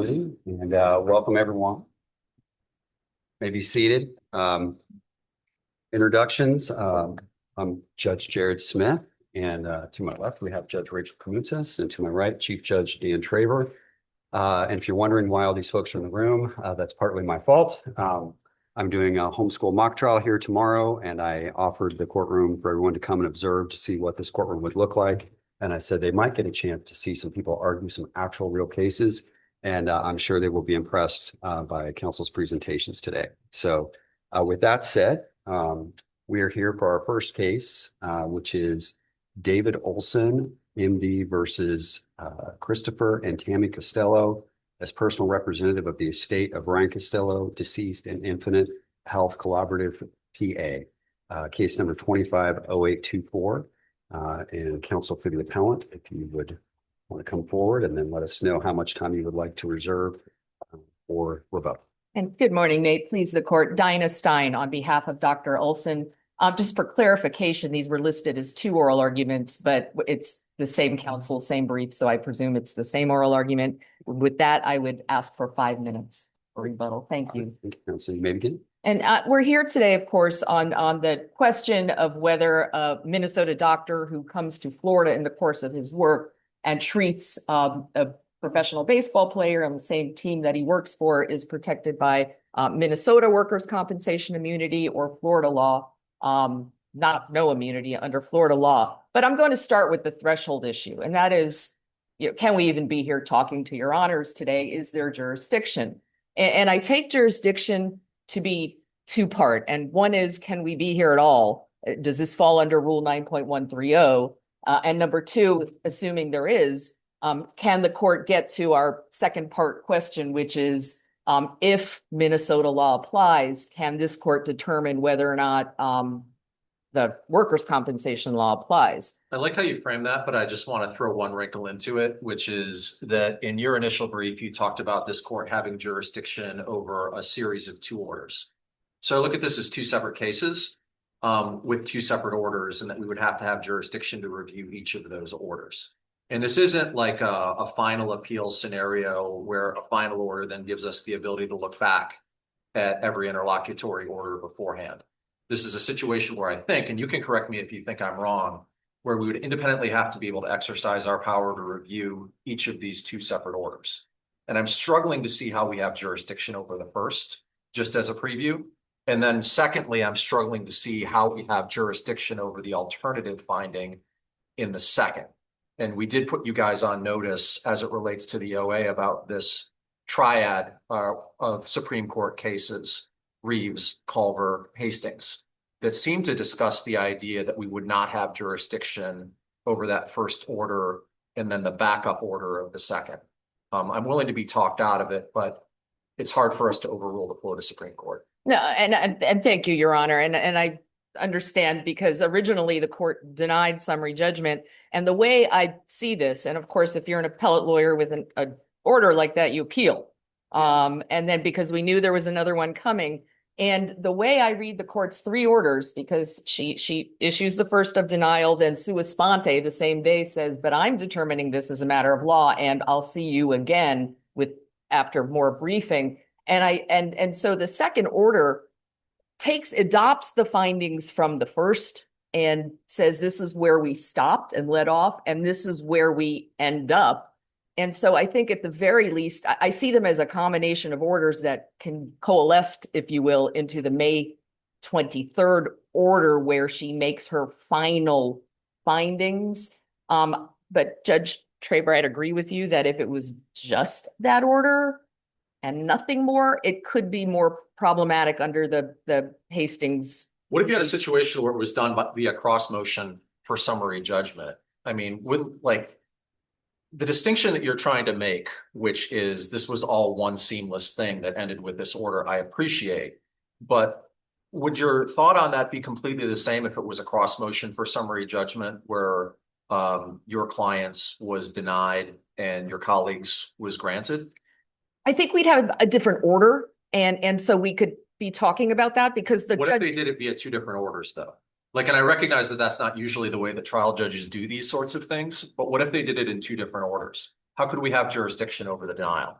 And welcome everyone. May be seated. Introductions. I'm Judge Jared Smith, and to my left we have Judge Rachel Kamutsas, and to my right Chief Judge Dan Traver. And if you're wondering why all these folks are in the room, that's partly my fault. I'm doing a homeschool mock trial here tomorrow, and I offered the courtroom for everyone to come and observe to see what this courtroom would look like. And I said they might get a chance to see some people argue some actual real cases. And I'm sure they will be impressed by counsel's presentations today. So with that said, we are here for our first case, which is David Olson, MD versus Christopher and Tammy Costello as personal representative of the estate of Ryan Costello, deceased in Infinite Health Collaborative, PA. Case number 250824. And counsel for the appellant, if you would want to come forward and then let us know how much time you would like to reserve for rebuttal. And good morning, Nate. Please the court. Dinah Stein on behalf of Dr. Olson. Just for clarification, these were listed as two oral arguments, but it's the same counsel, same brief, so I presume it's the same oral argument. With that, I would ask for 5 minutes for rebuttal. Thank you. Thank you, counsel. You may begin. And we're here today, of course, on the question of whether a Minnesota doctor who comes to Florida in the course of his work and treats a professional baseball player on the same team that he works for is protected by Minnesota workers' compensation immunity or Florida law, no immunity under Florida law. But I'm going to start with the threshold issue, and that is, can we even be here talking to your honors today? Is there jurisdiction? And I take jurisdiction to be two-part, and one is, can we be here at all? Does this fall under Rule 9.130? And number two, assuming there is, can the court get to our second part question, which is, if Minnesota law applies, can this court determine whether or not the workers' compensation law applies? I like how you frame that, but I just want to throw one wrinkle into it, which is that in your initial brief, you talked about this court having jurisdiction over a series of two orders. So I look at this as two separate cases with two separate orders, and that we would have to have jurisdiction to review each of those orders. And this isn't like a final appeal scenario where a final order then gives us the ability to look back at every interlocutory order beforehand. This is a situation where I think, and you can correct me if you think I'm wrong, where we would independently have to be able to exercise our power to review each of these two separate orders. And I'm struggling to see how we have jurisdiction over the first, just as a preview. And then secondly, I'm struggling to see how we have jurisdiction over the alternative finding in the second. And we did put you guys on notice as it relates to the OA about this triad of Supreme Court cases, Reeves, Culver, Hastings, that seem to discuss the idea that we would not have jurisdiction over that first order and then the backup order of the second. I'm willing to be talked out of it, but it's hard for us to overrule the Florida Supreme Court. No, and thank you, Your Honor. And I understand, because originally the court denied summary judgment. And the way I see this, and of course, if you're an appellate lawyer with an order like that, you appeal. And then because we knew there was another one coming. And the way I read the court's three orders, because she issues the first of denial, then sua sponte the same day says, but I'm determining this as a matter of law, and I'll see you again after more briefing. And so the second order adopts the findings from the first and says, this is where we stopped and let off, and this is where we end up. And so I think at the very least, I see them as a combination of orders that can coalesce, if you will, into the May 23rd order where she makes her final findings. But Judge Traver, I'd agree with you that if it was just that order and nothing more, it could be more problematic under the Hastings. What if you had a situation where it was done via cross motion for summary judgment? I mean, with like the distinction that you're trying to make, which is this was all one seamless thing that ended with this order, I appreciate. But would your thought on that be completely the same if it was a cross motion for summary judgment where your client's was denied and your colleagues was granted? I think we'd have a different order. And so we could be talking about that, because what if they did it via two different orders though? Like, and I recognize that that's not usually the way that trial judges do these sorts of things, but what if they did it in two different orders? How could we have jurisdiction over the denial?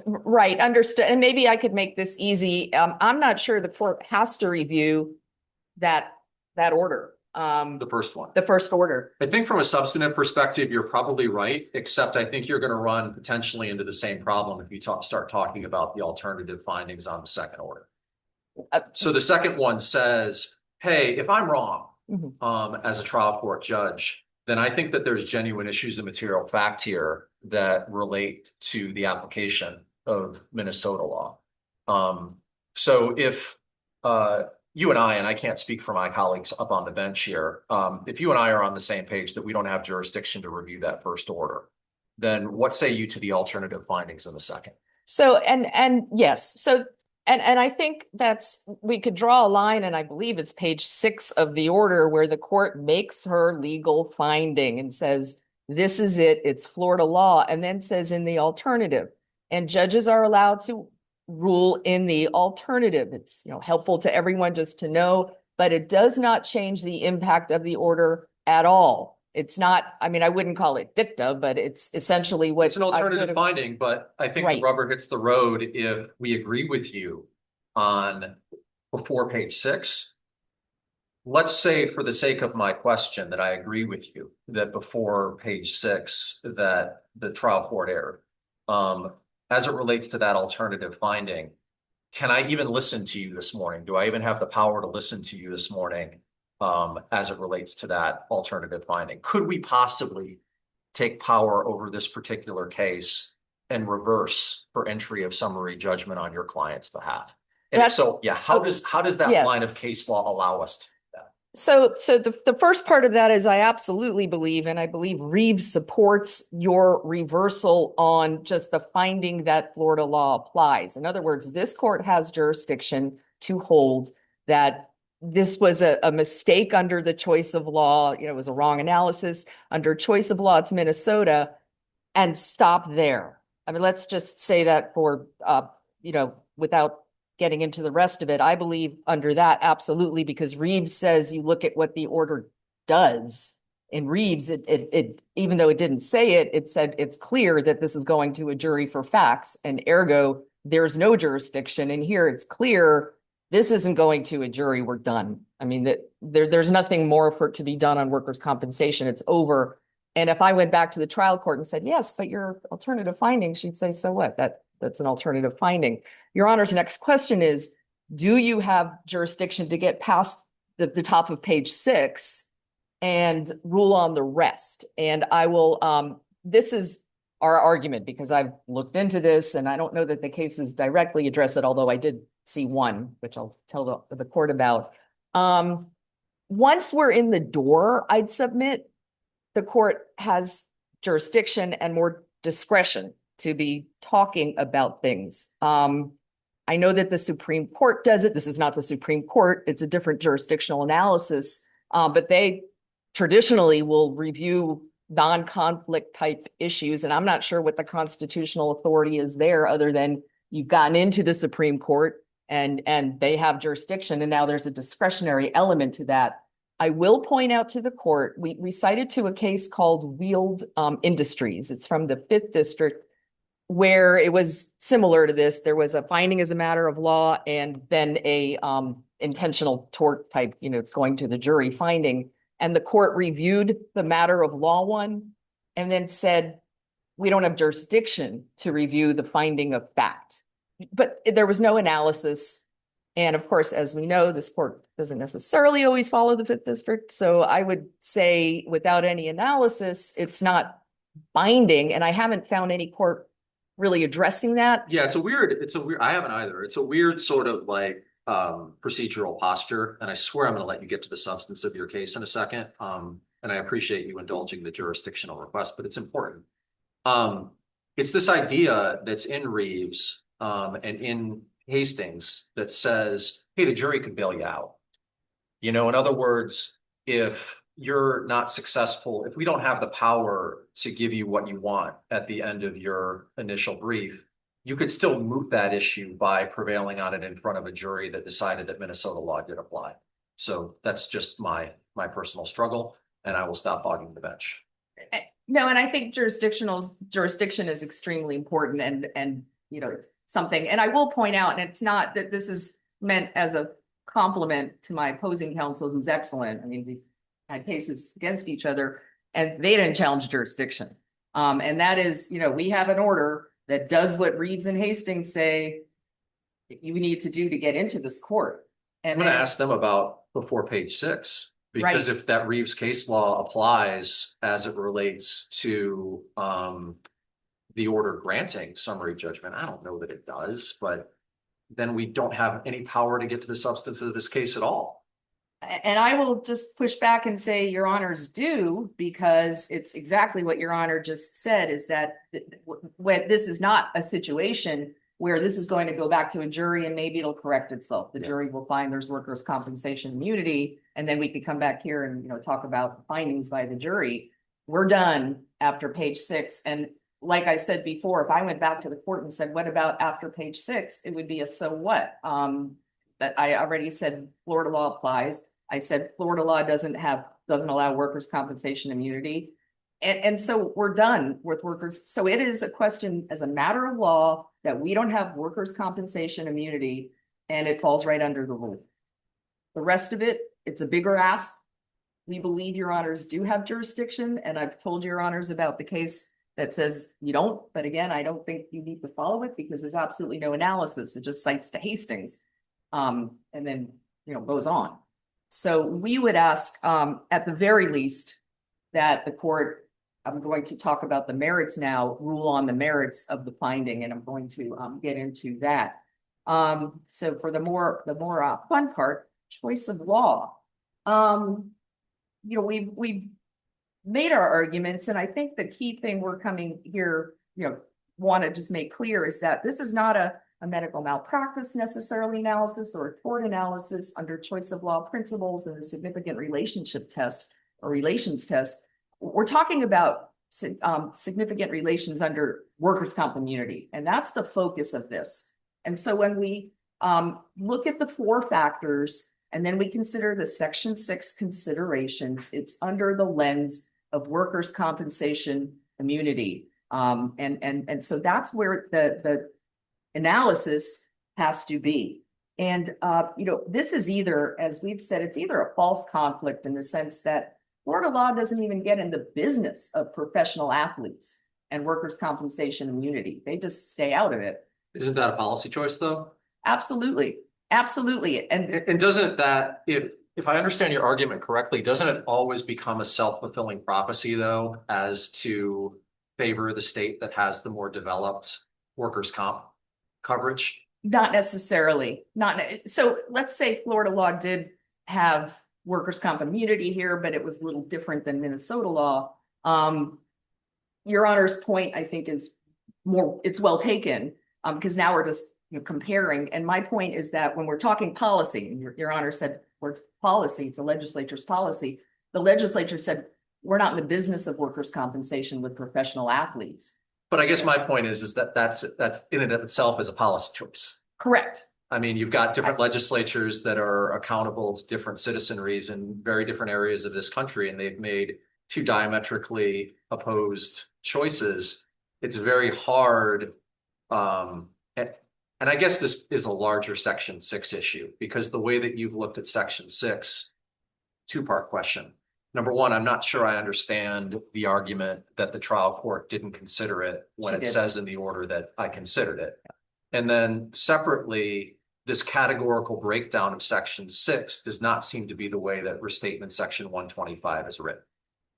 Right, understood. And maybe I could make this easy. I'm not sure the court has to review that order. The first one. The first order. I think from a substantive perspective, you're probably right, except I think you're going to run potentially into the same problem if you start talking about the alternative findings on the second order. So the second one says, hey, if I'm wrong, as a trial court judge, then I think that there's genuine issues of material fact here that relate to the application of Minnesota law. So if you and I can't speak for my colleagues up on the bench here, if you and I are on the same page that we don't have jurisdiction to review that first order, then what say you to the alternative findings in the second? So, and yes, so, and I think we could draw a line, and I believe it's page 6 of the order where the court makes her legal finding and says, this is it, it's Florida law, and then says in the alternative, and judges are allowed to rule in the alternative. It's, helpful to everyone just to know, but it does not change the impact of the order at all. It's not, I wouldn't call it dicta, but it's essentially what it's an alternative finding, but I think the rubber hits the road if we agree with you on before page 6. Let's say, for the sake of my question, that I agree with you that before page 6 that the trial court erred. As it relates to that alternative finding, can I even listen to you this morning? Do I even have the power to listen to you this morning as it relates to that alternative finding? Could we possibly take power over this particular case and reverse for entry of summary judgment on your client's behalf? And if so, how does that line of case law allow us to? So the first part of that is I absolutely believe, and I believe Reeves supports your reversal on just the finding that Florida law applies. In other words, this court has jurisdiction to hold that this was a mistake under the choice of law. It was a wrong analysis. Under choice of law, it's Minnesota, and stop there. Let's just say that for, without getting into the rest of it, I believe under that, absolutely, because Reeves says you look at what the order does. In Reeves, it even though it didn't say it, it said it's clear that this is going to a jury for facts, and ergo, there's no jurisdiction. And here it's clear this isn't going to a jury. We're done. There's nothing more for it to be done on workers' compensation. It's over. And if I went back to the trial court and said, yes, but your alternative finding, she'd say, so what? That's an alternative finding. Your Honor's next question is, do you have jurisdiction to get past the top of page 6 and rule on the rest? And I will, this is our argument because I've looked into this and I don't know that the cases directly address it, although I did see one, which I'll tell the court about. Once we're in the door, I'd submit the court has jurisdiction and more discretion to be talking about things. I know that the Supreme Court does it. This is not the Supreme Court. It's a different jurisdictional analysis, but they traditionally will review non-conflict type issues. And I'm not sure what the constitutional authority is there other than you've gotten into the Supreme Court and they have jurisdiction. And now there's a discretionary element to that. I will point out to the court, we cited to a case called Wheeled Industries. It's from the 5th District, where it was similar to this. There was a finding as a matter of law and then a intentional tort type, it's going to the jury finding. And the court reviewed the matter of law one and then said, we don't have jurisdiction to review the finding of fact. But there was no analysis. And of course, as we know, this court doesn't necessarily always follow the 5th District. So I would say without any analysis, it's not binding. And I haven't found any court really addressing that. Yeah, I haven't either. It's a weird sort of like procedural posture. And I swear I'm going to let you get to the substance of your case in a second. And I appreciate you indulging the jurisdictional request, but it's important. It's this idea that's in Reeves and in Hastings that says, hey, the jury could bail you out. In other words, if you're not successful, if we don't have the power to give you what you want at the end of your initial brief, you could still moot that issue by prevailing on it in front of a jury that decided that Minnesota law did apply. So that's just my personal struggle, and I will stop hogging the bench. No, and I think jurisdiction is extremely important. And something. And I will point out, and it's not that this is meant as a compliment to my opposing counsel, who's excellent. I mean, we had cases against each other and they didn't challenge jurisdiction. And that is, we have an order that does what Reeves and Hastings say you need to do to get into this court. And I'm going to ask them about before page 6, because Right. if that Reeves case law applies as it relates to the order granting summary judgment, I don't know that it does, but then we don't have any power to get to the substance of this case at all. And I will just push back and say your honors do, because it's exactly what your honor just said, is that when this is not a situation where this is going to go back to a jury and maybe it'll correct itself. The jury will find there's workers' compensation immunity, and then we could come back here and talk about the findings by the jury. We're done after page 6. And like I said before, if I went back to the court and said, what about after page 6? It would be a so what? That I already said Florida law applies. I said Florida law doesn't allow workers' compensation immunity. And so we're done with workers. So it is a question as a matter of law that we don't have workers' compensation immunity, and it falls right under the rule. The rest of it, it's a bigger ask. We believe your honors do have jurisdiction, and I've told your honors about the case that says you don't. But again, I don't think you need to follow it because there's absolutely no analysis. It just cites to Hastings, and then goes on. So we would ask, at the very least, that the court, I'm going to talk about the merits now, rule on the merits of the finding, and I'm going to get into that. So for the more fun part, choice of law. We've made our arguments, and I think the key thing we're coming here, want to just make clear is that this is not a medical malpractice necessarily analysis or a tort analysis under choice of law principles and the significant relationship test or relations test. We're talking about significant relations under workers' comp immunity, and that's the focus of this. And so when we look at the 4 factors and then we consider the section 6 considerations, it's under the lens of workers' compensation immunity. And so that's where the analysis has to be. And, this is either, as we've said, it's either a false conflict in the sense that Florida law doesn't even get in the business of professional athletes and workers' compensation immunity. They just stay out of it. Isn't that a policy choice, though? Absolutely. Absolutely. And doesn't that, if I understand your argument correctly, doesn't it always become a self-fulfilling prophecy, though, as to favor the state that has the more developed workers' comp coverage? Not necessarily. So let's say Florida law did have workers' comp immunity here, but it was a little different than Minnesota law. Your honor's point, I think, is it's well taken, because now we're just comparing. And my point is that when we're talking policy, and your honor said we're policy, it's a legislature's policy. The legislature said we're not in the business of workers' compensation with professional athletes. But I guess my point is that that's in and of itself is a policy choice. Correct. I mean, you've got different legislatures that are accountable to different citizenries in very different areas of this country, and they've made 2 diametrically opposed choices. It's very hard. And I guess this is a larger section 6 issue, because the way that you've looked at section 6, 2-part question. Number one, I'm not sure I understand the argument that the trial court didn't consider it when it says in the order that I considered it. And then separately, this categorical breakdown of section 6 does not seem to be the way that restatement section 125 is written.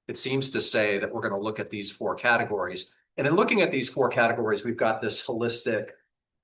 It seems to say that we're going to look at these 4 categories. And in looking at these 4 categories, we've got this holistic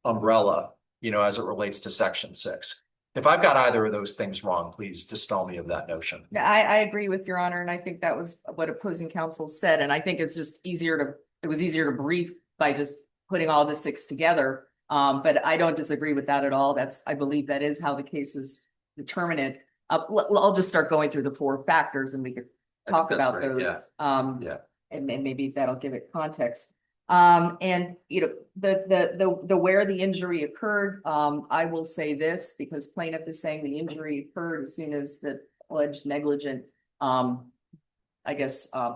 umbrella, as it relates to section 6. If I've got either of those things wrong, please dispel me of that notion. I agree with your honor. And I think that was what opposing counsel said. And I think it's just it was easier to brief by just putting all the 6 together. But I don't disagree with that at all. I believe that is how the cases determine it. I'll just start going through the 4 factors and we could talk about those. Yeah. And maybe that'll give it context. And the where the injury occurred, I will say this, because plaintiff is saying the injury occurred as soon as the alleged negligent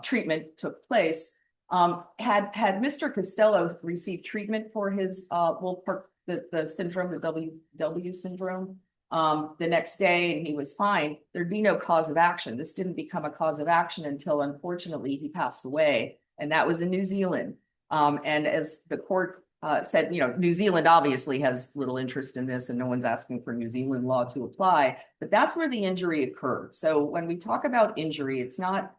treatment took place. Had Mr. Costello received treatment for his the syndrome, the WW syndrome, the next day and he was fine, there'd be no cause of action. This didn't become a cause of action until unfortunately he passed away, and that was in New Zealand. And as the court said, New Zealand obviously has little interest in this and no one's asking for New Zealand law to apply, but that's where the injury occurred. So when we talk about injury, it's not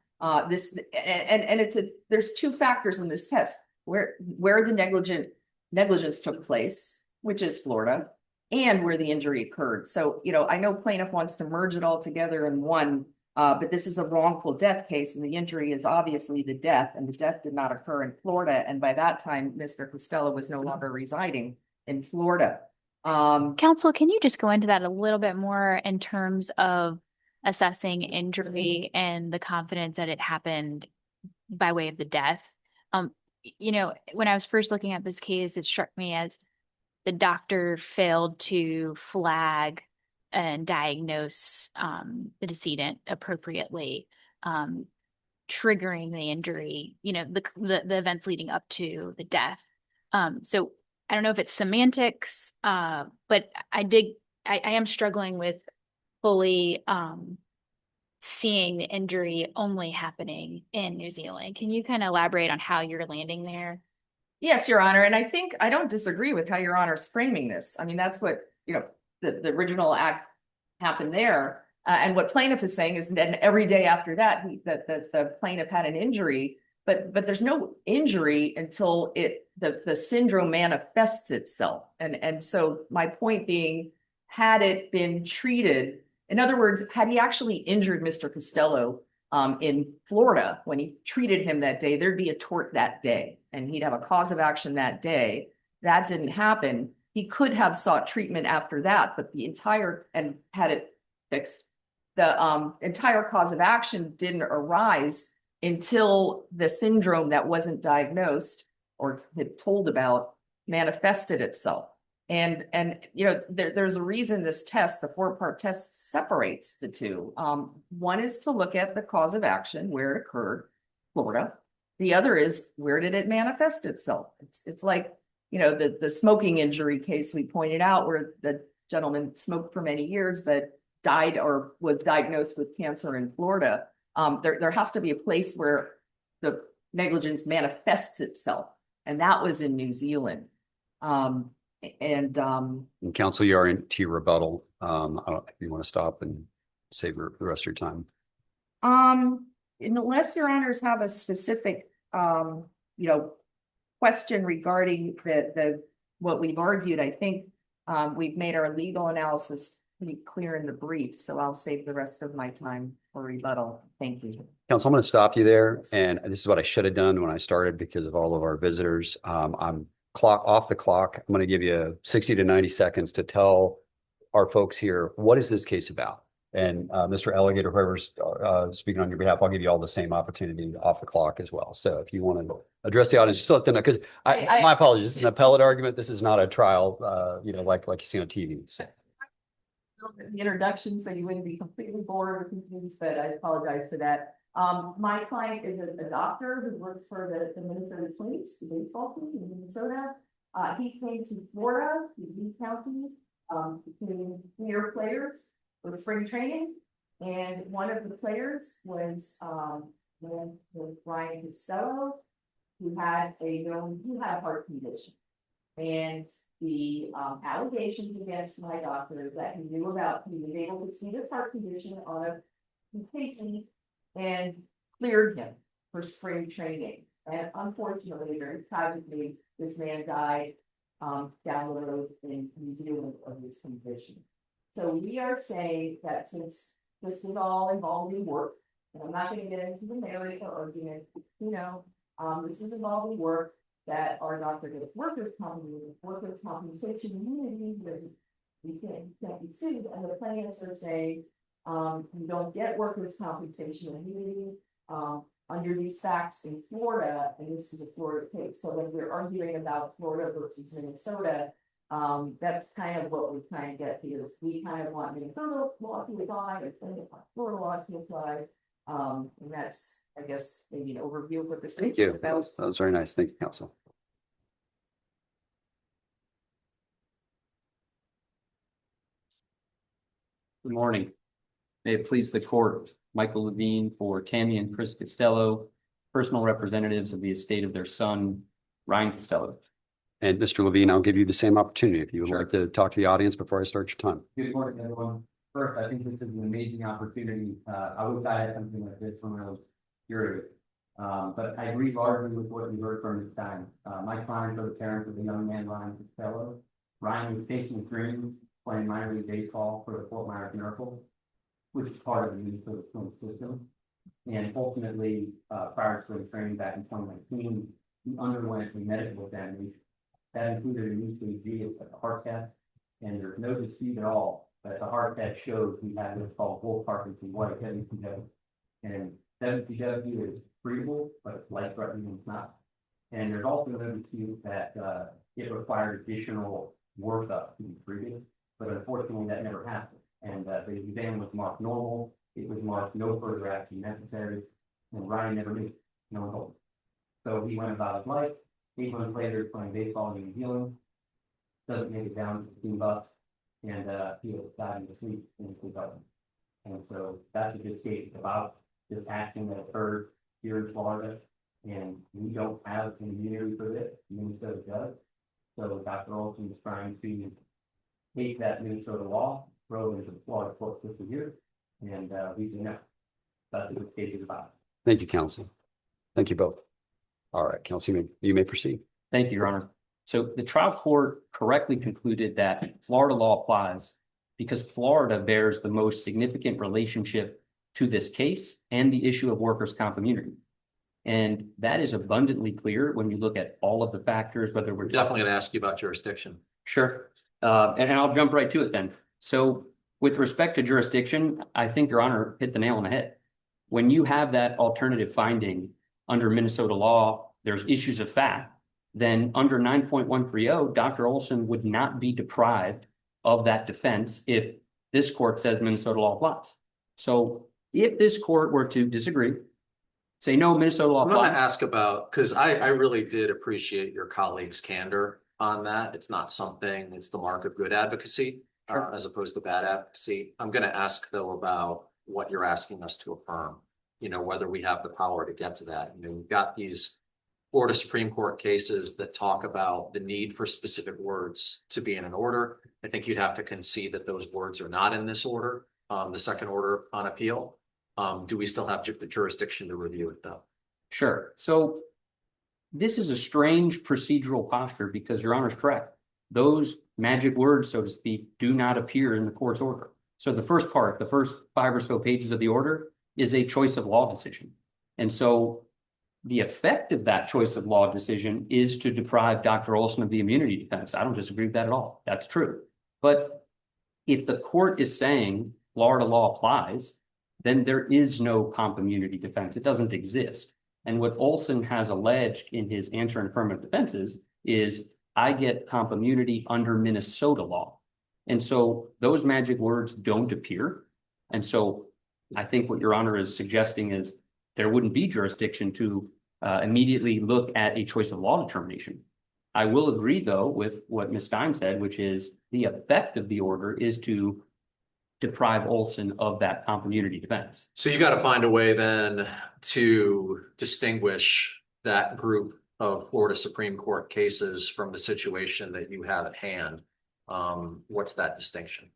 there's two factors in this test: where the negligence took place, which is Florida, and where the injury occurred. So, I know plaintiff wants to merge it all together in one, but this is a wrongful death case, and the injury is obviously the death, and the death did not occur in Florida. And by that time, Mr. Costello was no longer residing in Florida. Counsel, can you just go into that a little bit more in terms of assessing injury and the confidence that it happened by way of the death? When I was first looking at this case, it struck me as the doctor failed to flag and diagnose the decedent appropriately, triggering the injury, the events leading up to the death. So I don't know if it's semantics, but I am struggling with fully seeing the injury only happening in New Zealand. Can you kind of elaborate on how you're landing there? Yes, Your Honor. And I think I don't disagree with how Your Honor's framing this. I mean, that's what, the original act happened there. And what plaintiff is saying is then every day after that, the plaintiff had an injury, but there's no injury until the syndrome manifests itself. And so my point being, had it been treated, in other words, had he actually injured Mr. Costello in Florida, when he treated him that day, there'd be a tort that day and he'd have a cause of action that day. That didn't happen. He could have sought treatment after that, but and had it fixed. The entire cause of action didn't arise until the syndrome that wasn't diagnosed or had told about manifested itself. And there's a reason this test, the 4-part test, separates the two. One is to look at the cause of action, where it occurred, Florida. The other is, where did it manifest itself? It's like, the smoking injury case we pointed out, where the gentleman smoked for many years, but died or was diagnosed with cancer in Florida. There has to be a place where the negligence manifests itself. And that was in New Zealand. And counsel, you are into your rebuttal. I don't know if you want to stop and save the rest of your time. Unless Your Honors have a specific question regarding what we've argued, I think we've made our legal analysis pretty clear in the brief. So I'll save the rest of my time for rebuttal. Thank you. Counsel, I'm going to stop you there. And this is what I should have done when I started because of all of our visitors. I'm off the clock. I'm going to give you 60 to 90 seconds to tell our folks here, what is this case about? And Mr. Elliott or whoever's speaking on your behalf, I'll give you all the same opportunity off the clock as well. So if you want to address the audience, just let them know, because my apologies, this is an appellate argument. This is not a trial, like you see on TV. So. The introduction, so you wouldn't be completely bored or confused, but I apologize for that. My client is a doctor who works for the Minnesota Twins, the baseball team in Minnesota. He came to Florida, to Lee County, to clear players for spring training. And one of the players was Brian Costello, who had a heart condition. And the allegations against my doctor is that he was able to see this heart condition on a patient and cleared him for spring training. And unfortunately, very tragically, this man died down the road in New Zealand of this condition. So we are saying that since this was all involving work, and I'm not going to get into the marriage or argument, this is involving work, that our doctor gets workers' compensation immunity because we can't be sued, and the plaintiffs are saying you don't get workers' compensation immunity under these facts in Florida, and this is a Florida case. So when we're arguing about Florida versus Minnesota, that's kind of what we're trying to get here. Is we kind of want Minnesota law to apply, or Florida law to apply. And that's, I guess, maybe an overview of what this Thank case you. is about. That was very nice. Thank you, counsel. Good morning. May it please the court, Michael Levine for Tammy and Chris Costello, personal representatives of the estate of their son, Ryan Costello. And Mr. Levine, I'll give you the same opportunity if you would Sure. like to talk to the audience before I start your time. Good morning, everyone. First, I think this is an amazing opportunity. I wish I had something like this when I was your age. But I agree largely with what you heard from this time. My clients are the parents of the young man, Ryan Costello. Ryan was chasing dreams, playing minor league baseball for the Fort Myers Miracle, which is part of the Minnesota swim system. And ultimately, prior to spring training back in 2019, he underwent a medical examination. That included an EKG, a heart test, and there's no dispute at all that the heart test showed he had what's called Wolff Parkinson White WPW. And WPW is treatable, but it's life-threatening and it's not. And there's also no dispute that it required additional workup to be treated, but unfortunately that never happened. And the exam was marked normal. It was marked no further action necessary, and Ryan never knew. No one told him. So he went about his life. 8 months later, playing baseball in New Zealand, doesn't make it down to $15, and he was diving to sleep in his hotel. And so that's what this case is about, this action that occurred here in Florida, and we don't have an immunity for this. Minnesota does. So Dr. Olson is trying to take that Minnesota law, throw it into the Florida court system here, and we do not. That's what this case is about. Thank you, counsel. Thank you both. All right, counsel, you may proceed. Thank you, Your Honor. So the trial court correctly concluded that Florida law applies because Florida bears the most significant relationship to this case and the issue of workers' comp immunity. And that is abundantly clear when you look at all of the factors, whether we're Definitely going to ask you about jurisdiction. Sure. And I'll jump right to it then. So with respect to jurisdiction, I think Your Honor hit the nail on the head. When you have that alternative finding under Minnesota law, there's issues of fact, then under 9.130, Dr. Olson would not be deprived of that defense if this court says Minnesota law applies. So if this court were to disagree, say no, Minnesota law I'm going to applies. ask about, because I really did appreciate your colleague's candor on that. It's not something, it's the mark of good advocacy as opposed to bad advocacy. I'm going to ask though about what you're asking us to affirm, whether we have the power to get to that. We've got these Florida Supreme Court cases that talk about the need for specific words to be in an order. I think you'd have to concede that those words are not in this order, the second order on appeal. Do we still have the jurisdiction to review it though? Sure. So this is a strange procedural posture because Your Honor's correct. Those magic words, so to speak, do not appear in the court's order. So the first part, the first 5 or so pages of the order is a choice of law decision. And so the effect of that choice of law decision is to deprive Dr. Olson of the immunity defense. I don't disagree with that at all. That's true. But if the court is saying Florida law applies, then there is no comp immunity defense. It doesn't exist. And what Olson has alleged in his answer and affirmative defenses is I get comp immunity under Minnesota law. And so those magic words don't appear. And so I think what Your Honor is suggesting is there wouldn't be jurisdiction to immediately look at a choice of law determination. I will agree, though, with what Ms. Stein said, which is the effect of the order is to deprive Olson of that comp immunity defense. So you got to find a way then to distinguish that group of Florida Supreme Court cases from the situation that you have at hand. What's that distinction?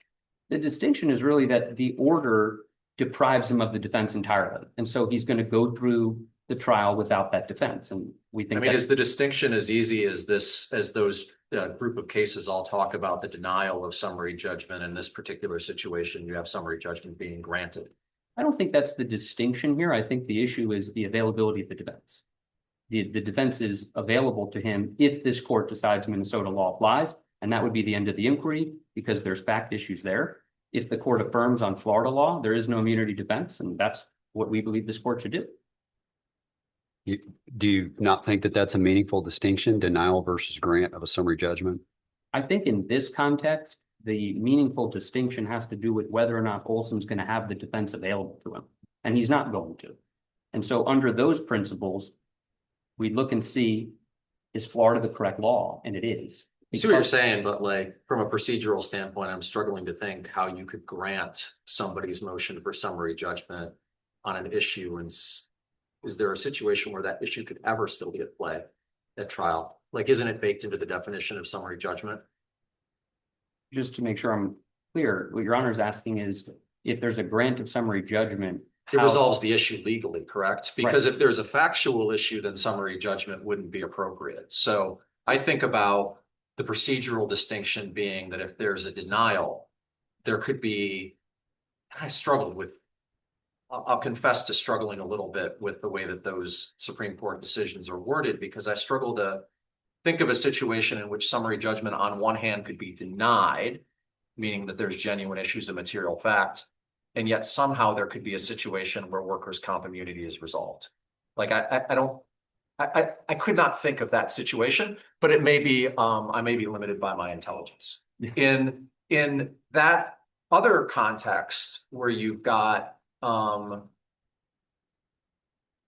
The distinction is really that the order deprives him of the defense entirely. And so he's going to go through the trial without that defense. And we think is the distinction as easy as those group of cases all talk about the denial of summary judgment? In this particular situation, you have summary judgment being granted. I don't think that's the distinction here. I think the issue is the availability of the defense. The defense is available to him if this court decides Minnesota law applies, and that would be the end of the inquiry because there's fact issues there. If the court affirms on Florida law, there is no immunity defense, and that's what we believe this court should do. Do you not think that that's a meaningful distinction, denial versus grant of a summary judgment? I think in this context, the meaningful distinction has to do with whether or not Olson's going to have the defense available to him. and he's not going to. And so under those principles, we look and see, is Florida the correct law? And it is. I see what you're saying, but like from a procedural standpoint, I'm struggling to think how you could grant somebody's motion for summary judgment on an issue. And is there a situation where that issue could ever still be at play at trial? Like, isn't it baked into the definition of summary judgment? Just to make sure I'm clear, what your honor is asking is if there's a grant of summary judgment. It resolves the issue legally, correct? Because if there's a factual issue, then summary judgment wouldn't be appropriate. So I think about the procedural distinction being that if there's a denial, there could be, I struggled with, I'll confess to struggling a little bit with the way that those Supreme Court decisions are worded, because I struggle to think of a situation in which summary judgment on one hand could be denied, meaning that there's genuine issues of material fact, and yet somehow there could be a situation where workers' comp immunity is resolved. Like I could not think of that situation, but it may be I may be limited by my intelligence. In that other context where you've got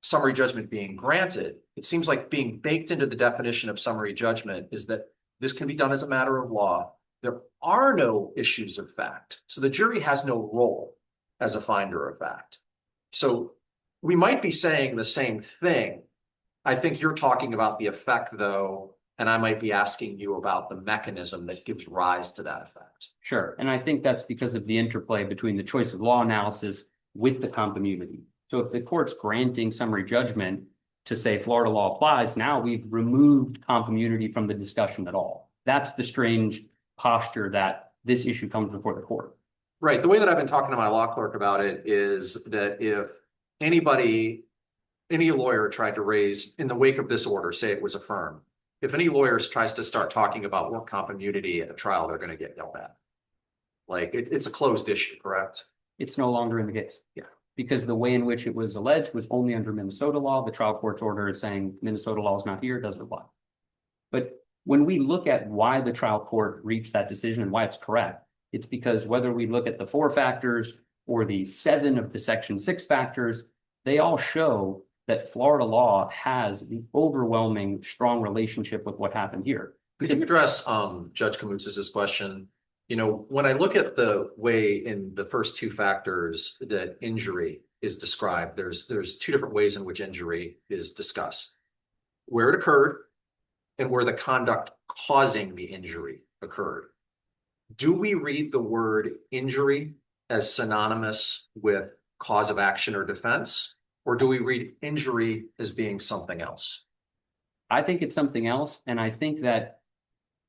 summary judgment being granted, it seems like being baked into the definition of summary judgment is that this can be done as a matter of law. There are no issues of fact, so the jury has no role as a finder of fact. So we might be saying the same thing. I think you're talking about the effect, though, and I might be asking you about the mechanism that gives rise to that effect. Sure. And I think that's because of the interplay between the choice of law analysis with the comp immunity. So if the court's granting summary judgment to say Florida law applies, now we've removed comp immunity from the discussion at all. That's the strange posture that this issue comes before the court. Right. The way that I've been talking to my law clerk about it is that if any lawyer tried to raise in the wake of this order, say it was affirmed, if any lawyers tries to start talking about work comp immunity at a trial, they're going to get yelled at. Like it's a closed issue, correct? It's no longer in the case. Yeah. Because the way in which it was alleged was only under Minnesota law. The trial court's order is saying Minnesota law is not here, doesn't apply. But when we look at why the trial court reached that decision and why it's correct, it's because whether we look at the 4 factors or the 7 of the Section 6 factors, they all show that Florida law has the overwhelming strong relationship with what happened here. Could you address Judge Kamoutsas' question? You know, when I look at the way in the first 2 factors that injury is described, there's 2 different ways in which injury is discussed. Where it occurred and where the conduct causing the injury occurred. Do we read the word injury as synonymous with cause of action or defense? Or do we read injury as being something else? I think it's something else. And I think that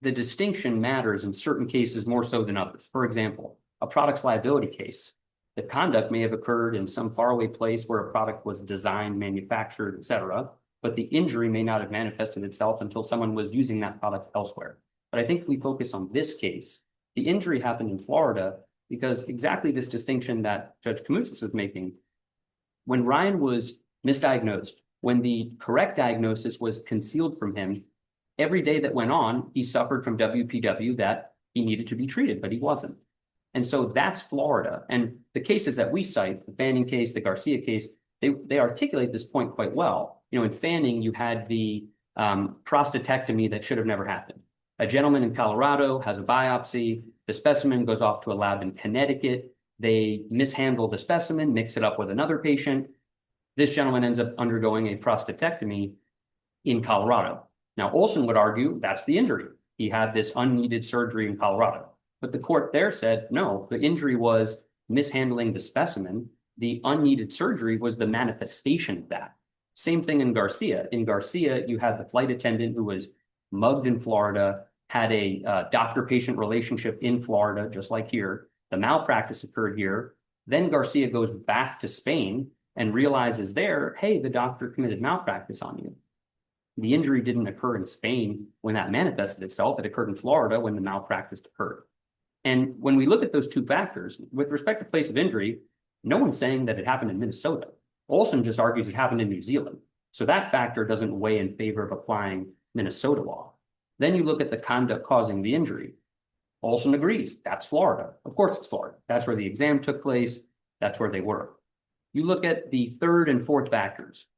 the distinction matters in certain cases more so than others. For example, a products liability case, the conduct may have occurred in some faraway place where a product was designed, manufactured, etc., but the injury may not have manifested itself until someone was using that product elsewhere. But I think if we focus on this case, the injury happened in Florida because exactly this distinction that Judge Kamoutsas was making, when Ryan was misdiagnosed, when the correct diagnosis was concealed from him, every day that went on, he suffered from WPW that he needed to be treated, but he wasn't. And so that's Florida. And the cases that we cite, the Fanning case, the Garcia case, they articulate this point quite well. You know, in Fanning, you had the prostatectomy that should have never happened. A gentleman in Colorado has a biopsy. The specimen goes off to a lab in Connecticut. They mishandle the specimen, mix it up with another patient. This gentleman ends up undergoing a prostatectomy in Colorado. Now, Olson would argue that's the injury. He had this unneeded surgery in Colorado. But the court there said, no, the injury was mishandling the specimen. The unneeded surgery was the manifestation of that. Same thing in Garcia. In Garcia, you had the flight attendant who was mugged in Florida, had a doctor-patient relationship in Florida, just like here. The malpractice occurred here. Then Garcia goes back to Spain and realizes there, hey, the doctor committed malpractice on you. The injury didn't occur in Spain when that manifested itself. It occurred in Florida when the malpractice occurred. And when we look at those 2 factors, with respect to place of injury, no one's saying that it happened in Minnesota. Olson just argues it happened in New Zealand. So that factor doesn't weigh in favor of applying Minnesota law. Then you look at the conduct causing the injury. Olson agrees, that's Florida. Of course it's Florida. That's where the exam took place. That's where they were. You look at the third and fourth factors.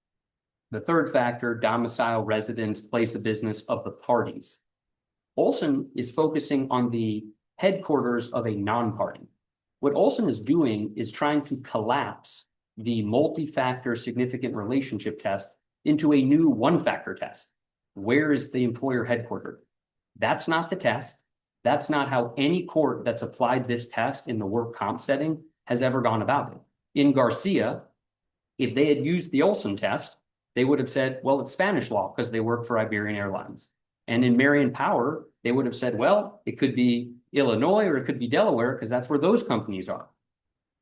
The third factor, domicile, residence, place of business of the parties. Olson is focusing on the headquarters of a non-party. What Olson is doing is trying to collapse the multi-factor significant relationship test into a new one-factor test. Where is the employer headquartered? That's not the test. That's not how any court that's applied this test in the work comp setting has ever gone about it. In Garcia, if they had used the Olson test, they would have said, well, it's Spanish law because they work for Iberian Airlines. And in Marion Power, they would have said, well, it could be Illinois or it could be Delaware because that's where those companies are.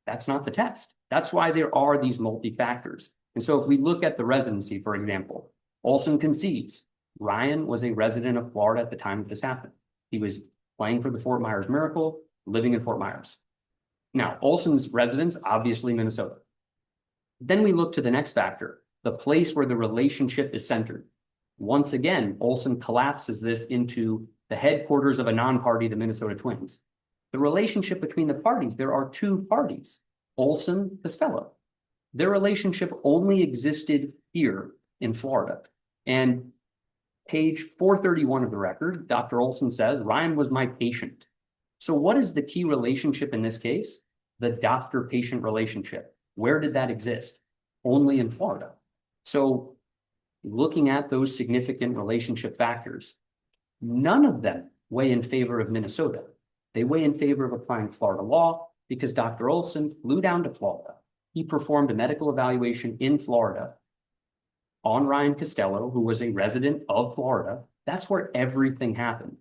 That's not the test. That's why there are these multi-factors. And so if we look at the residency, for example, Olson concedes Ryan was a resident of Florida at the time that this happened. He was playing for the Fort Myers Miracle, living in Fort Myers. Now, Olson's residence, obviously Minnesota. Then we look to the next factor, the place where the relationship is centered. Once again, Olson collapses this into the headquarters of a non-party, the Minnesota Twins. The relationship between the parties, there are two parties, Olson, Costello. Their relationship only existed here in Florida. And page 431 of the record, Dr. Olson says, Ryan was my patient. So what is the key relationship in this case? The doctor-patient relationship. Where did that exist? Only in Florida. So looking at those significant relationship factors, none of them weigh in favor of Minnesota. They weigh in favor of applying Florida law because Dr. Olson flew down to Florida. He performed a medical evaluation in Florida on Ryan Costello, who was a resident of Florida. That's where everything happened.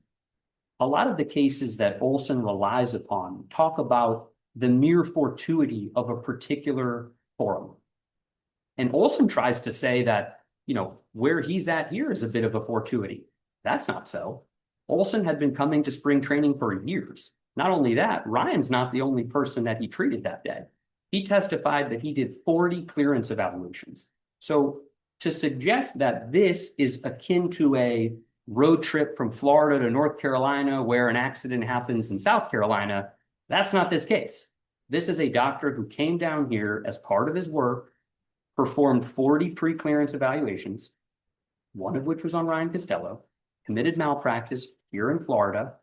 A lot of the cases that Olson relies upon talk about the mere fortuity of a particular forum. And Olson tries to say that, where he's at here is a bit of a fortuity. That's not so. Olson had been coming to spring training for years. Not only that, Ryan's not the only person that he treated that day. He testified that he did 40 clearance evaluations. So to suggest that this is akin to a road trip from Florida to North Carolina where an accident happens in South Carolina, that's not this case. This is a doctor who came down here as part of his work, performed 40 pre-clearance evaluations, one of which was on Ryan Costello, committed malpractice here in Florida,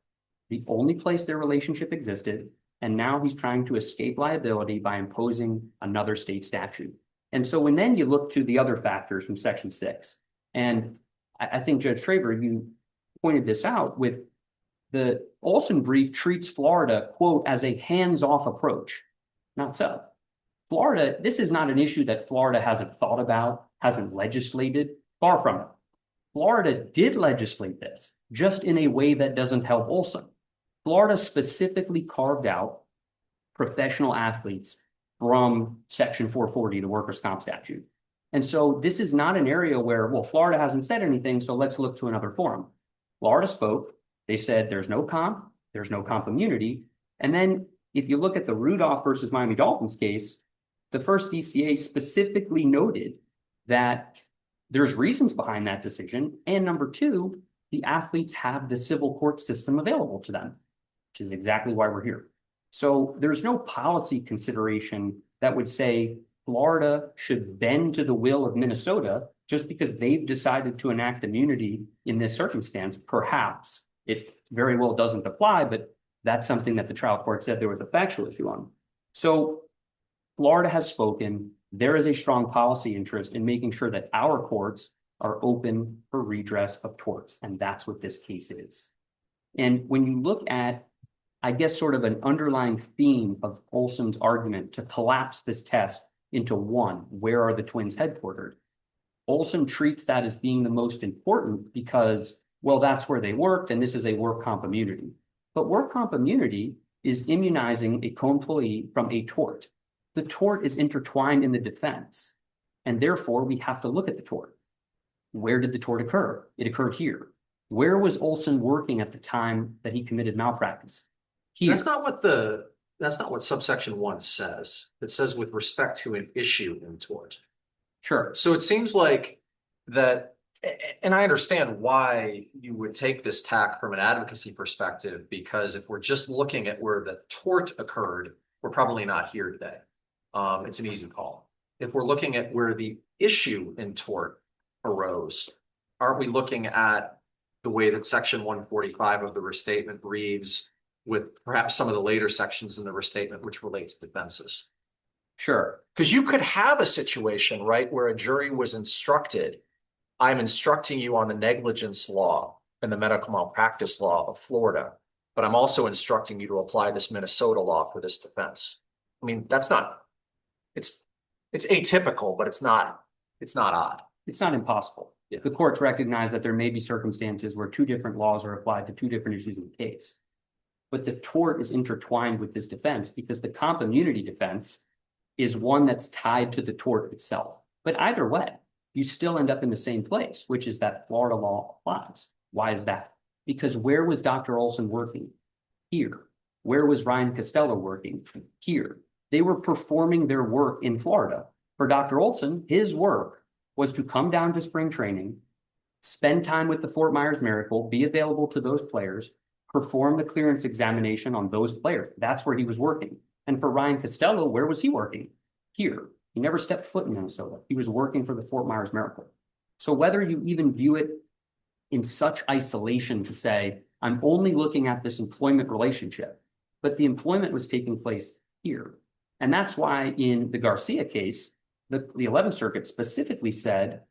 the only place their relationship existed, and now he's trying to escape liability by imposing another state statute. And so when then you look to the other factors from Section 6, and I think Judge Traver, you pointed this out with the Olson brief treats Florida, quote, as a hands-off approach. Not so. Florida, this is not an issue that Florida hasn't thought about, hasn't legislated, far from it. Florida did legislate this, just in a way that doesn't help Olson. Florida specifically carved out professional athletes from Section 440, the workers' comp statute. And so this is not an area where, well, Florida hasn't said anything, so let's look to another forum. Florida spoke. They said there's no comp immunity. And then if you look at the Rudolph versus Miami Dolphins case, the first DCA specifically noted that there's reasons behind that decision. And number two, the athletes have the civil court system available to them, which is exactly why we're here. So there's no policy consideration that would say Florida should bend to the will of Minnesota just because they've decided to enact immunity in this circumstance. Perhaps it very well doesn't apply, but that's something that the trial court said there was a factual issue on. So Florida has spoken. There is a strong policy interest in making sure that our courts are open for redress of torts. And that's what this case is. And when you look at, I guess, sort of an underlying theme of Olson's argument to collapse this test into one, where are the Twins headquartered? Olson treats that as being the most important because, well, that's where they worked and this is a work comp immunity. But work comp immunity is immunizing a co-employee from a tort. The tort is intertwined in the defense, and therefore we have to look at the tort. Where did the tort occur? It occurred here. Where was Olson working at the time that he committed malpractice? Here. That's not what subsection 1 says. It says with respect to an issue in tort. Sure. So it seems like that, and I understand why you would take this tack from an advocacy perspective, because if we're just looking at where the tort occurred, we're probably not here today. It's an easy call. if we're looking at where the issue in tort arose, aren't we looking at the way that section 145 of the restatement reads with perhaps some of the later sections in the restatement which relates to defenses? Sure. Because you could have a situation, right, where a jury was instructed, I'm instructing you on the negligence law and the medical malpractice law of Florida, but I'm also instructing you to apply this Minnesota law for this defense. I mean, that's not, it's atypical, but it's not odd. It's not impossible. Yeah. The courts recognize that there may be circumstances where two different laws are applied to two different issues in the case. But the tort is intertwined with this defense because the comp immunity defense is one that's tied to the tort itself. But either way, you still end up in the same place, which is that Florida law applies. Why is that? Because where was Dr. Olson working? Here. Where was Ryan Costello working? Here. They were performing their work in Florida. For Dr. Olson, his work was to come down to spring training, spend time with the Fort Myers Miracle, be available to those players, perform the clearance examination on those players. That's where he was working. And for Ryan Costello, where was he working? Here. He never stepped foot in Minnesota. He was working for the Fort Myers Miracle. So whether you even view it in such isolation to say, I'm only looking at this employment relationship, but the employment was taking place here. And that's why in the Garcia case, the 11th Circuit specifically said,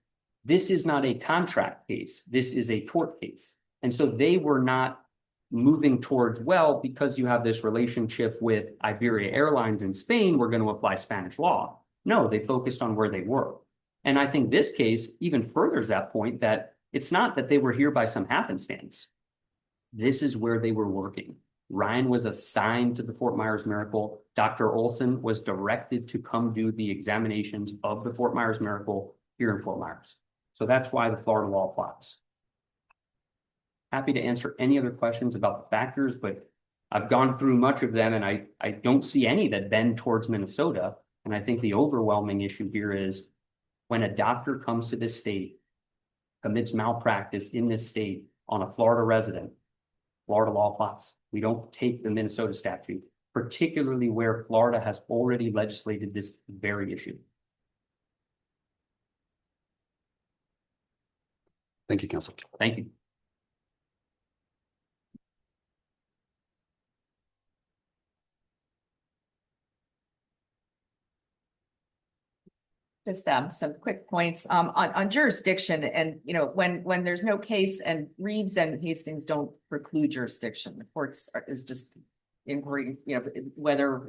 this is not a contract case. This is a tort case. And so they were not moving towards, well, because you have this relationship with Iberia Airlines in Spain, we're going to apply Spanish law. No, they focused on where they were. And I think this case even furthers that point that it's not that they were here by some happenstance. This is where they were working. Ryan was assigned to the Fort Myers Miracle. Dr. Olson was directed to come do the examinations of the Fort Myers Miracle here in Fort Myers. So that's why the Florida law applies. Happy to answer any other questions about the factors, but I've gone through much of them and I don't see any that bend towards Minnesota. And I think the overwhelming issue here is when a doctor comes to this state, commits malpractice in this state on a Florida resident, Florida law applies. We don't take the Minnesota statute, particularly where Florida has already legislated this very issue. Thank you, counsel. Thank you. Just some quick points on jurisdiction, and when there's no case, and Reeves and Hastings don't preclude jurisdiction. The courts is just inquiry, whether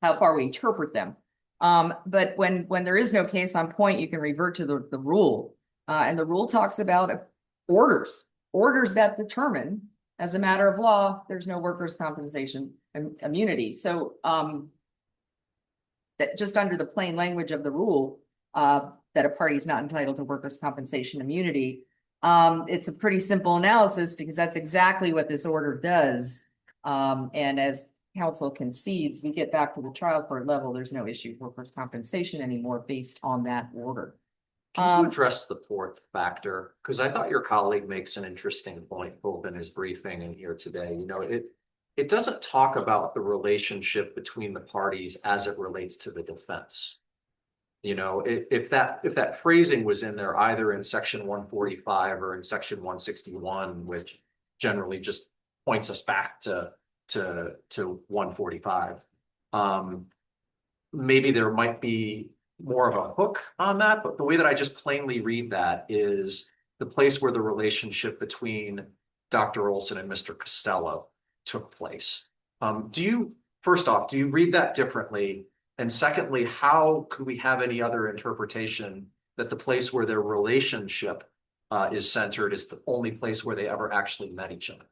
how far we interpret them. But when there is no case on point, you can revert to the rule, and the rule talks about orders that determine as a matter of law there's no workers' compensation immunity. So that just under the plain language of the rule, that a party is not entitled to workers' compensation immunity. It's a pretty simple analysis because that's exactly what this order does. And as counsel concedes, we get back to the trial court level, there's no issue with workers' compensation anymore based on that order. Can you address the fourth factor? Because I thought your colleague makes an interesting point, both in his briefing and here today. It doesn't talk about the relationship between the parties as it relates to the defense. If that phrasing was in there either in section 145 or in section 161, which generally just points us back to 145, maybe there might be more of a hook on that. But the way that I just plainly read that is the place where the relationship between Dr. Olson and Mr. Costello took place. First off, do you read that differently? And secondly, how could we have any other interpretation that the place where their relationship is centered is the only place where they ever actually met each other?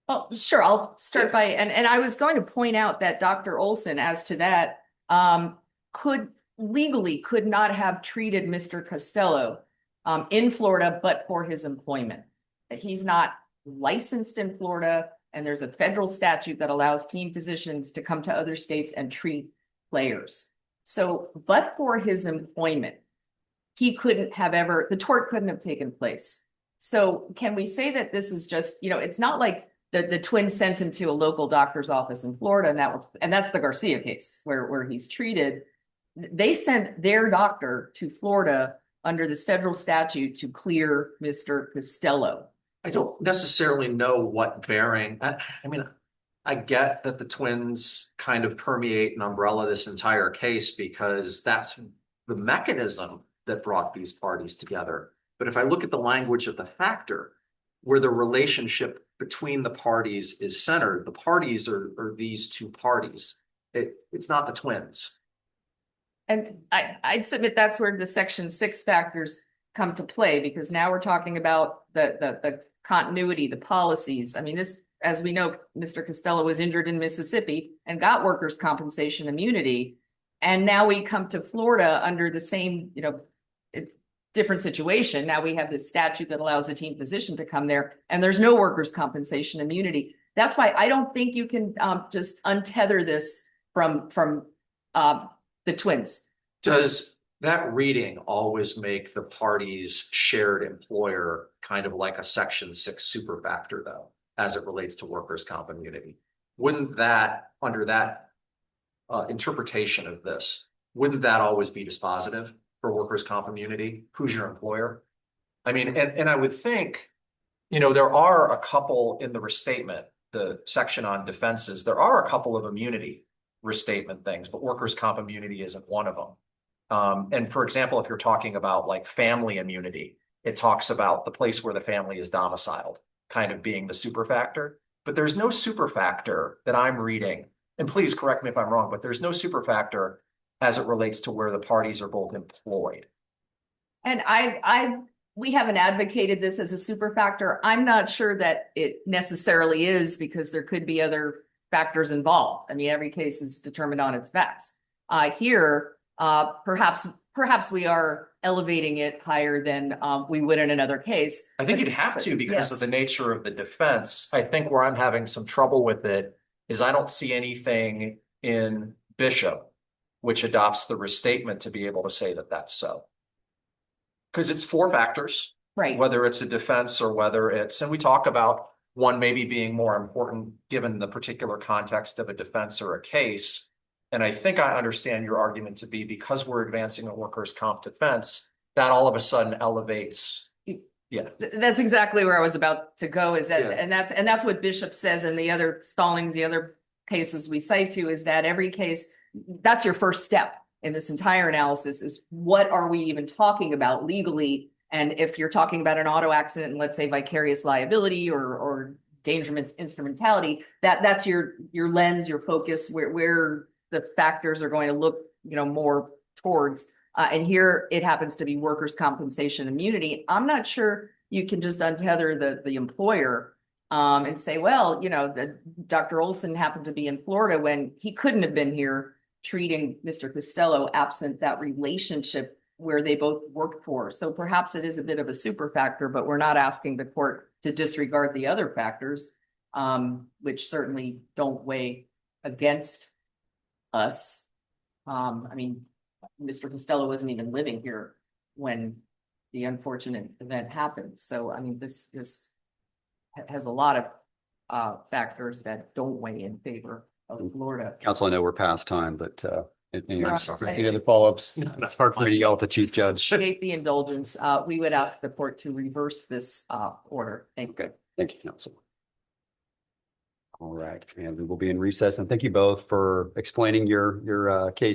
Oh, sure. I'll start by, and I was going to point out that Dr. Olson, as to that, could not have treated Mr. Costello in Florida, but for his employment. That he's not licensed in Florida, and there's a federal statute that allows team physicians to come to other states and treat players. So, but for his employment, the tort couldn't have taken place. So can we say that this is just, it's not like the twins sent him to a local doctor's office in Florida, and that's the Garcia case where he's treated. they sent their doctor to Florida under this federal statute to clear Mr. Costello. I don't necessarily know what bearing, I mean, I get that the twins kind of permeate and umbrella this entire case because that's the mechanism that brought these parties together. But if I look at the language of the factor, where the relationship between the parties is centered, the parties are these two parties. It's not the twins. And I'd submit that's where the Section 6 factors come to play, because now we're talking about the continuity, the policies. I mean, this, as we know, Mr. Costello was injured in Mississippi and got workers' compensation immunity. And now we come to Florida under the same, different situation. Now we have this statute that allows the team physician to come there, and there's no workers' compensation immunity. That's why I don't think you can just untether this from the twins. Does that reading always make the parties' shared employer kind of like a Section 6 super factor, though, as it relates to workers' comp immunity? Wouldn't that, under that interpretation of this, wouldn't that always be dispositive for workers' comp immunity? Who's your employer? I mean, and I would think, there are a couple in the restatement, the section on defenses, there are a couple of immunity restatement things, but workers' comp immunity isn't one of them. And for example, if you're talking about like family immunity, it talks about the place where the family is domiciled kind of being the super factor, but there's no super factor that I'm reading. And please correct me if I'm wrong, but there's no super factor as it relates to where the parties are both employed. And we haven't advocated this as a super factor. I'm not sure that it necessarily is, because there could be other factors involved. I mean, every case is determined on its facts. Here, perhaps we are elevating it higher than we would in another case. I think you'd have to, because yes, of the nature of the defense. I think where I'm having some trouble with it is I don't see anything in Bishop which adopts the restatement to be able to say that that's so. Because it's 4 factors, right? Whether it's a defense or whether it's, and we talk about one maybe being more important given the particular context of a defense or a case. And I think I understand your argument to be, because we're advancing a workers' comp defense, that all of a sudden elevates. Yeah, that's exactly where I was about to go. Is that, yeah. and that's what Bishop says, and the other Stallings, the other cases we cite to, is that every case, that's your first step in this entire analysis, is what are we even talking about legally? And if you're talking about an auto accident and let's say vicarious liability or dangerous instrumentality, that's your lens, your focus, where the factors are going to look, more towards. And here it happens to be workers' compensation immunity. I'm not sure you can just untether the employer and say, well, Dr. Olson happened to be in Florida when he couldn't have been here treating Mr. Costello, absent that relationship where they both worked for. So perhaps it is a bit of a super factor, but we're not asking the court to disregard the other factors, which certainly don't weigh against us. I mean, Mr. Costello wasn't even living here when the unfortunate event happened. So, I mean, this has a lot of factors that don't weigh in favor of Florida. Council, I know we're past time, but any Right. other follow-ups? It's hard for me to yell at the chief judge. Appreciate the indulgence. We would ask the court to reverse this order. Thank you. Okay, thank you, counsel. All right, and we will be in recess, and thank you both for explaining your case